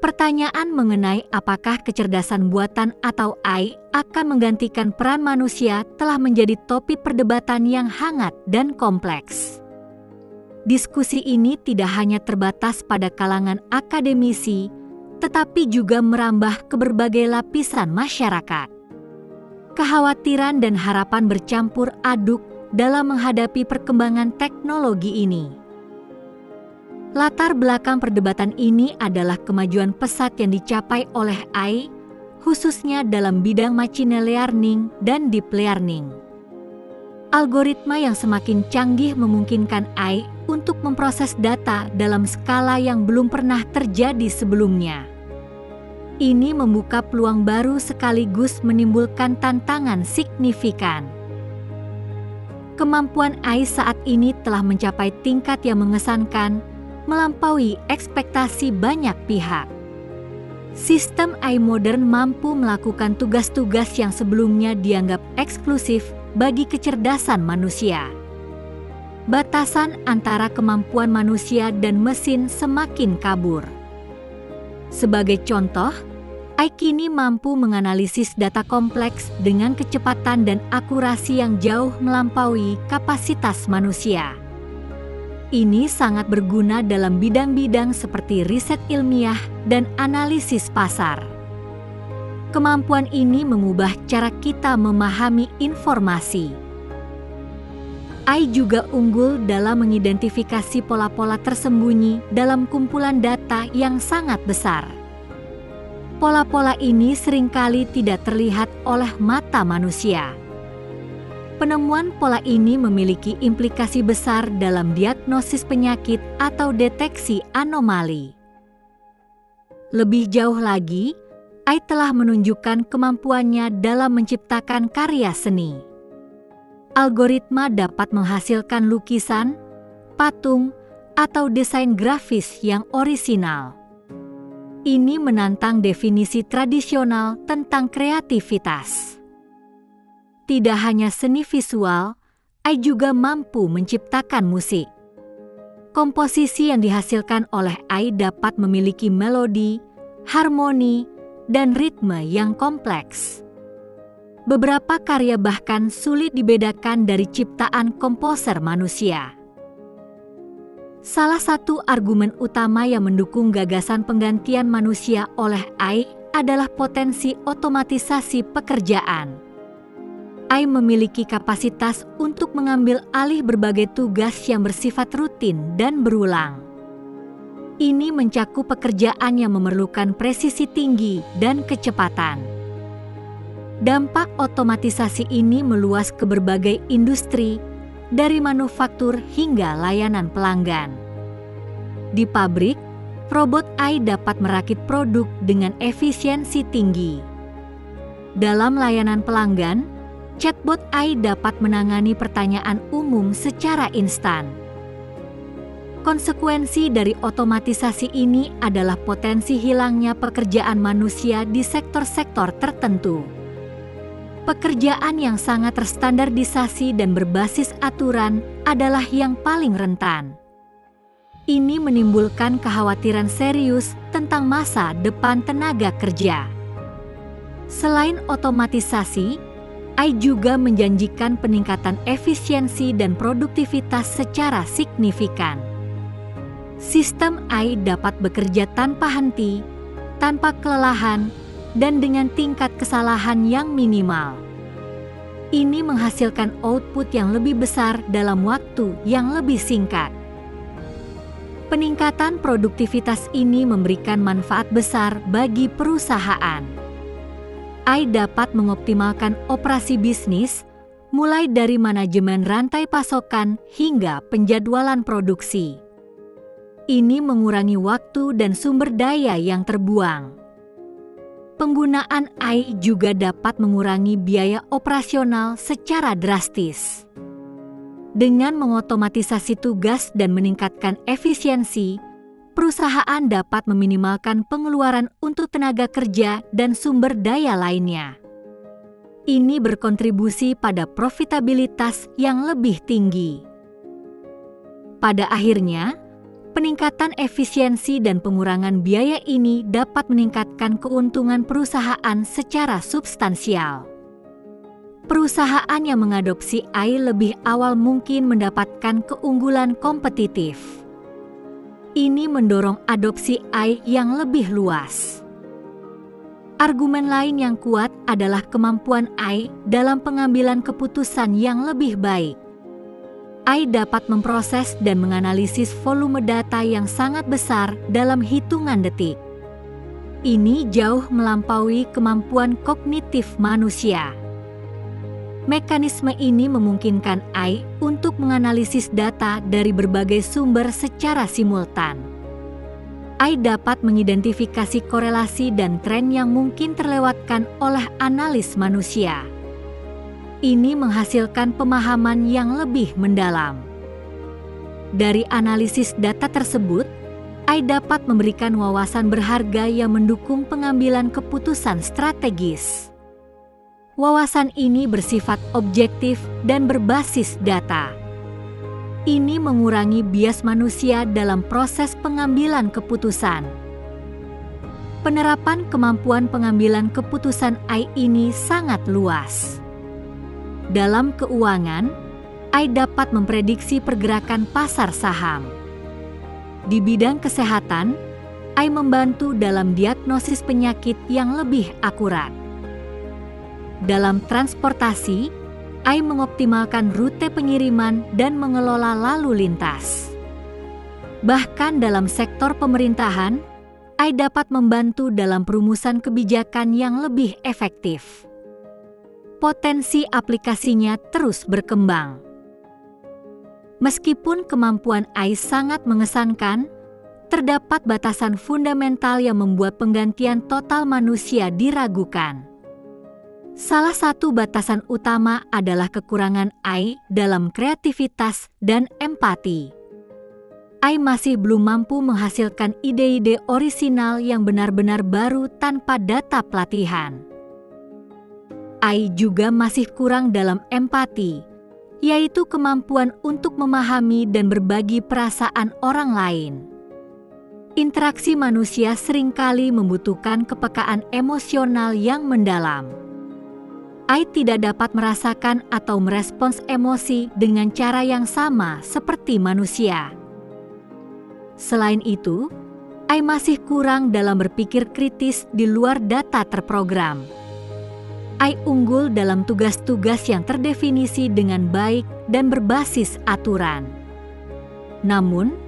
Pertanyaan mengenai apakah kecerdasan buatan atau AI akan menggantikan peran manusia telah menjadi topik perdebatan yang hangat dan kompleks. Diskusi ini tidak hanya terbatas pada kalangan akademisi, tetapi juga merambah ke berbagai lapisan masyarakat. Kekhawatiran dan harapan bercampur aduk dalam menghadapi perkembangan teknologi ini. Latar belakang perdebatan ini adalah kemajuan pesat yang dicapai oleh AI, khususnya dalam bidang machine learning dan deep learning. Algoritma yang semakin canggih memungkinkan AI untuk memproses data dalam skala yang belum pernah terjadi sebelumnya. Ini membuka peluang baru sekaligus menimbulkan tantangan signifikan. Kemampuan AI saat ini telah mencapai tingkat yang mengesankan, melampaui ekspektasi banyak pihak. Sistem AI modern mampu melakukan tugas-tugas yang sebelumnya dianggap eksklusif bagi kecerdasan manusia. Batasan antara kemampuan manusia dan mesin semakin kabur. Sebagai contoh, AI kini mampu menganalisis data kompleks dengan kecepatan dan akurasi yang jauh melampaui kapasitas manusia. Ini sangat berguna dalam bidang-bidang seperti riset ilmiah dan analisis pasar. Kemampuan ini mengubah cara kita memahami informasi. AI juga unggul dalam mengidentifikasi pola-pola tersembunyi dalam kumpulan data yang sangat besar. Pola-pola ini seringkali tidak terlihat oleh mata manusia. Penemuan pola ini memiliki implikasi besar dalam diagnosis penyakit atau deteksi anomali. Lebih jauh lagi, AI telah menunjukkan kemampuannya dalam menciptakan karya seni. Algoritma dapat menghasilkan lukisan, patung, atau desain grafis yang orisinal. Ini menantang definisi tradisional tentang kreativitas. Tidak hanya seni visual, AI juga mampu menciptakan musik. Komposisi yang dihasilkan oleh AI dapat memiliki melodi, harmoni, dan ritme yang kompleks. Beberapa karya bahkan sulit dibedakan dari ciptaan komposer manusia. Salah satu argumen utama yang mendukung gagasan penggantian manusia oleh AI adalah potensi otomatisasi pekerjaan. AI memiliki kapasitas untuk mengambil alih berbagai tugas yang bersifat rutin dan berulang. Ini mencakup pekerjaan yang memerlukan presisi tinggi dan kecepatan. Dampak otomatisasi ini meluas ke berbagai industri, dari manufaktur hingga layanan pelanggan. Di pabrik, robot AI dapat merakit produk dengan efisiensi tinggi. Dalam layanan pelanggan, chatbot AI dapat menangani pertanyaan umum secara instan. Konsekuensi dari otomatisasi ini adalah potensi hilangnya pekerjaan manusia di sektor-sektor tertentu. Pekerjaan yang sangat terstandardisasi dan berbasis aturan adalah yang paling rentan. Ini menimbulkan kekhawatiran serius tentang masa depan tenaga kerja. Selain otomatisasi, AI juga menjanjikan peningkatan efisiensi dan produktivitas secara signifikan. Sistem AI dapat bekerja tanpa henti, tanpa kelelahan, dan dengan tingkat kesalahan yang minimal. Ini menghasilkan output yang lebih besar dalam waktu yang lebih singkat. Peningkatan produktivitas ini memberikan manfaat besar bagi perusahaan. AI dapat mengoptimalkan operasi bisnis, mulai dari manajemen rantai pasokan hingga penjadwalan produksi. Ini mengurangi waktu dan sumber daya yang terbuang. Penggunaan AI juga dapat mengurangi biaya operasional secara drastis. Dengan mengotomatisasi tugas dan meningkatkan efisiensi, perusahaan dapat meminimalkan pengeluaran untuk tenaga kerja dan sumber daya lainnya. Ini berkontribusi pada profitabilitas yang lebih tinggi. Pada akhirnya, Peningkatan efisiensi dan pengurangan biaya ini dapat meningkatkan keuntungan perusahaan secara substansial. Perusahaan yang mengadopsi AI lebih awal mungkin mendapatkan keunggulan kompetitif. Ini mendorong adopsi AI yang lebih luas. Argumen lain yang kuat adalah kemampuan AI dalam pengambilan keputusan yang lebih baik. AI dapat memproses dan menganalisis volume data yang sangat besar dalam hitungan detik. Ini jauh melampaui kemampuan kognitif manusia. Mekanisme ini memungkinkan AI untuk menganalisis data dari berbagai sumber secara simultan. AI dapat mengidentifikasi korelasi dan tren yang mungkin terlewatkan oleh analis manusia. Ini menghasilkan pemahaman yang lebih mendalam. Dari analisis data tersebut, AI dapat memberikan wawasan berharga yang mendukung pengambilan keputusan strategis. Wawasan ini bersifat objektif dan berbasis data. Ini mengurangi bias manusia dalam proses pengambilan keputusan. Penerapan kemampuan pengambilan keputusan AI ini sangat luas. Dalam keuangan, AI dapat memprediksi pergerakan pasar saham. Di bidang kesehatan, AI membantu dalam diagnosis penyakit yang lebih akurat. Dalam transportasi, AI mengoptimalkan rute pengiriman dan mengelola lalu lintas. Bahkan dalam sektor pemerintahan, AI dapat membantu dalam perumusan kebijakan yang lebih efektif. Potensi aplikasinya terus berkembang. Meskipun kemampuan AI sangat mengesankan, terdapat batasan fundamental yang membuat penggantian total manusia diragukan. Salah satu batasan utama adalah kekurangan AI dalam kreativitas dan empati. AI masih belum mampu menghasilkan ide-ide orisinal yang benar-benar baru tanpa data pelatihan. AI juga masih kurang dalam empati, yaitu kemampuan untuk memahami dan berbagi perasaan orang lain. Interaksi manusia seringkali membutuhkan kepekaan emosional yang mendalam. AI tidak dapat merasakan atau merespons emosi dengan cara yang sama seperti manusia. Selain itu, AI masih kurang dalam berpikir kritis di luar data terprogram. AI unggul dalam tugas-tugas yang terdefinisi dengan baik dan berbasis aturan. Namun,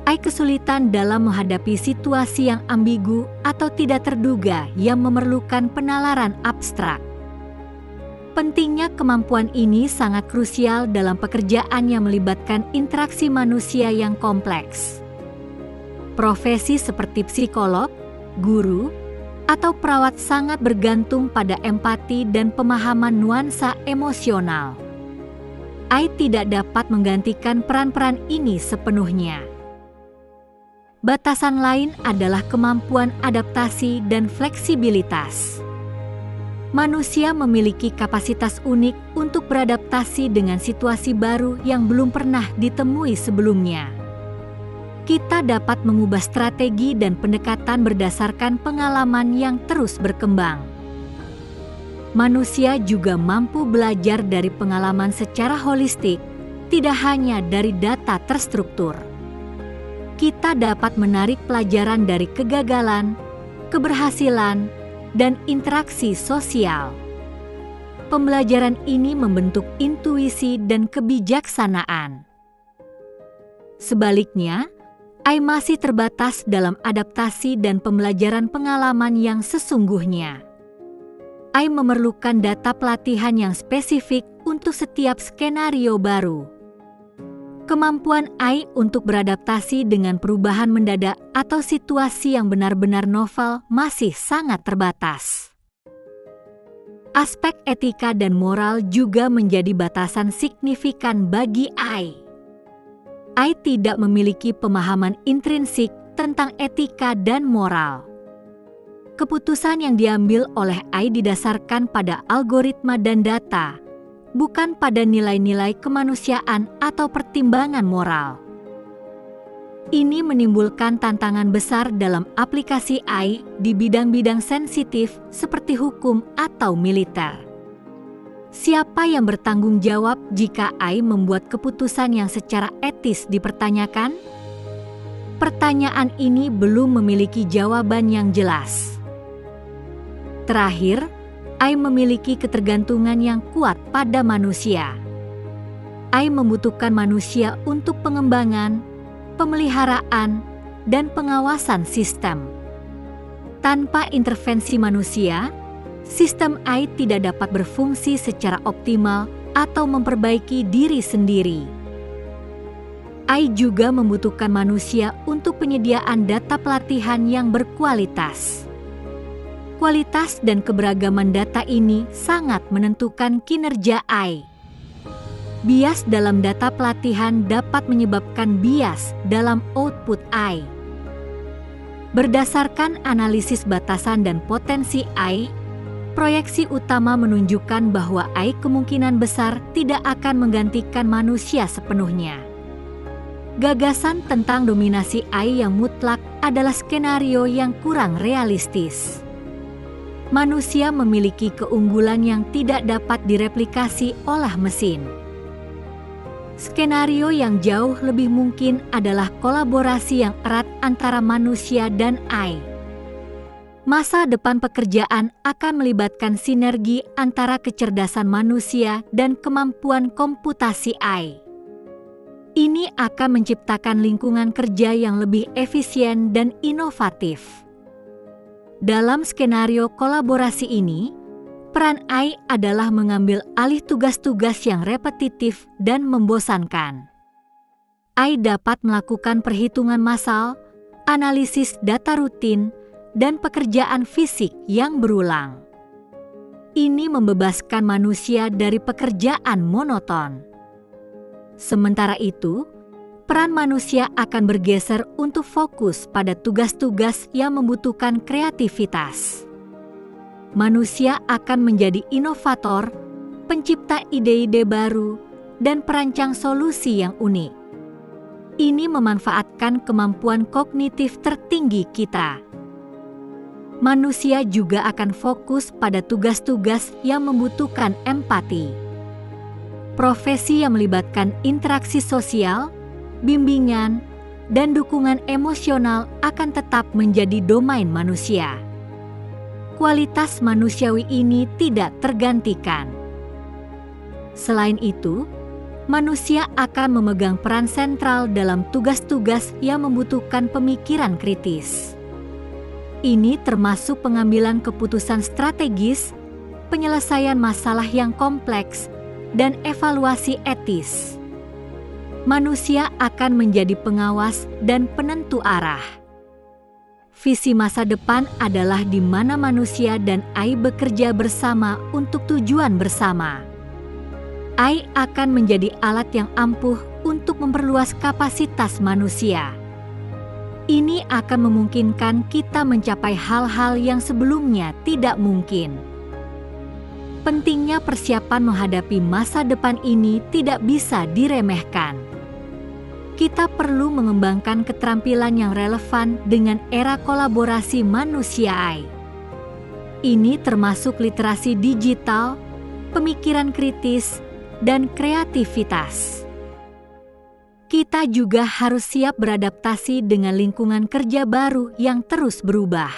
AI kesulitan dalam menghadapi situasi yang ambigu atau tidak terduga yang memerlukan penalaran abstrak. Pentingnya kemampuan ini sangat krusial dalam pekerjaan yang melibatkan interaksi manusia yang kompleks. Profesi seperti psikolog, guru, atau perawat sangat bergantung pada empati dan pemahaman nuansa emosional. AI tidak dapat menggantikan peran-peran ini sepenuhnya. Batasan lain adalah kemampuan adaptasi dan fleksibilitas. Manusia memiliki kapasitas unik untuk beradaptasi dengan situasi baru yang belum pernah ditemui sebelumnya. Kita dapat mengubah strategi dan pendekatan berdasarkan pengalaman yang terus berkembang. Manusia juga mampu belajar dari pengalaman secara holistik, tidak hanya dari data terstruktur. Kita dapat menarik pelajaran dari kegagalan, keberhasilan, dan interaksi sosial. Pembelajaran ini membentuk intuisi dan kebijaksanaan. Sebaliknya, AI masih terbatas dalam adaptasi dan pembelajaran pengalaman yang sesungguhnya. AI memerlukan data pelatihan yang spesifik untuk setiap skenario baru. Kemampuan AI untuk beradaptasi dengan perubahan mendadak atau situasi yang benar-benar novel masih sangat terbatas. Aspek etika dan moral juga menjadi batasan signifikan bagi AI. AI tidak memiliki pemahaman intrinsik tentang etika dan moral. Keputusan yang diambil oleh AI didasarkan pada algoritma dan data, bukan pada nilai-nilai kemanusiaan atau pertimbangan moral. Ini menimbulkan tantangan besar dalam aplikasi AI di bidang-bidang sensitif seperti hukum atau militer. Siapa yang bertanggung jawab jika AI membuat keputusan yang secara etis dipertanyakan? Pertanyaan ini belum memiliki jawaban yang jelas. Terakhir, AI memiliki ketergantungan yang kuat pada manusia. AI membutuhkan manusia untuk pengembangan, pemeliharaan, dan pengawasan sistem. Tanpa intervensi manusia, sistem AI tidak dapat berfungsi secara optimal atau memperbaiki diri sendiri. AI juga membutuhkan manusia untuk penyediaan data pelatihan yang berkualitas. Kualitas dan keberagaman data ini sangat menentukan kinerja AI. Bias dalam data pelatihan dapat menyebabkan bias dalam output AI. Berdasarkan analisis batasan dan potensi AI, proyeksi utama menunjukkan bahwa AI kemungkinan besar tidak akan menggantikan manusia sepenuhnya. Gagasan tentang dominasi AI yang mutlak adalah skenario yang kurang realistis. Manusia memiliki keunggulan yang tidak dapat direplikasi oleh mesin. Skenario yang jauh lebih mungkin adalah kolaborasi yang erat antara manusia dan AI. Masa depan pekerjaan akan melibatkan sinergi antara kecerdasan manusia dan kemampuan komputasi AI. Ini akan menciptakan lingkungan kerja yang lebih efisien dan inovatif. Dalam skenario kolaborasi ini, peran AI adalah mengambil alih tugas-tugas yang repetitif dan membosankan. AI dapat melakukan perhitungan massal, analisis data rutin, dan pekerjaan fisik yang berulang. Ini membebaskan manusia dari pekerjaan monoton. Sementara itu, peran manusia akan bergeser untuk fokus pada tugas-tugas yang membutuhkan kreativitas. Manusia akan menjadi inovator, pencipta ide-ide baru, dan perancang solusi yang unik. Ini memanfaatkan kemampuan kognitif tertinggi kita. Manusia juga akan fokus pada tugas-tugas yang membutuhkan empati. Profesi yang melibatkan interaksi sosial, bimbingan, dan dukungan emosional akan tetap menjadi domain manusia. Kualitas manusiawi ini tidak tergantikan. Selain itu, manusia akan memegang peran sentral dalam tugas-tugas yang membutuhkan pemikiran kritis. Ini termasuk pengambilan keputusan strategis, penyelesaian masalah yang kompleks, dan evaluasi etis. Manusia akan menjadi pengawas dan penentu arah. Visi masa depan adalah di mana manusia dan AI bekerja bersama untuk tujuan bersama. AI akan menjadi alat yang ampuh untuk memperluas kapasitas manusia. Ini akan memungkinkan kita mencapai hal-hal yang sebelumnya tidak mungkin. Pentingnya persiapan menghadapi masa depan ini tidak bisa diremehkan. Kita perlu mengembangkan keterampilan yang relevan dengan era kolaborasi manusia AI. Ini termasuk literasi digital, pemikiran kritis, dan kreativitas. Kita juga harus siap beradaptasi dengan lingkungan kerja baru yang terus berubah.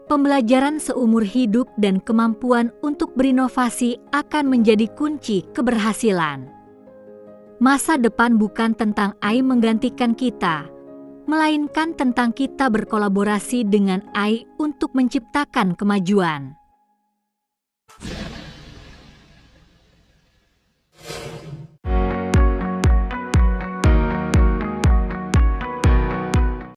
Pembelajaran seumur hidup dan kemampuan untuk berinovasi akan menjadi kunci keberhasilan. Masa depan bukan tentang AI menggantikan kita, melainkan tentang kita berkolaborasi dengan AI untuk menciptakan kemajuan.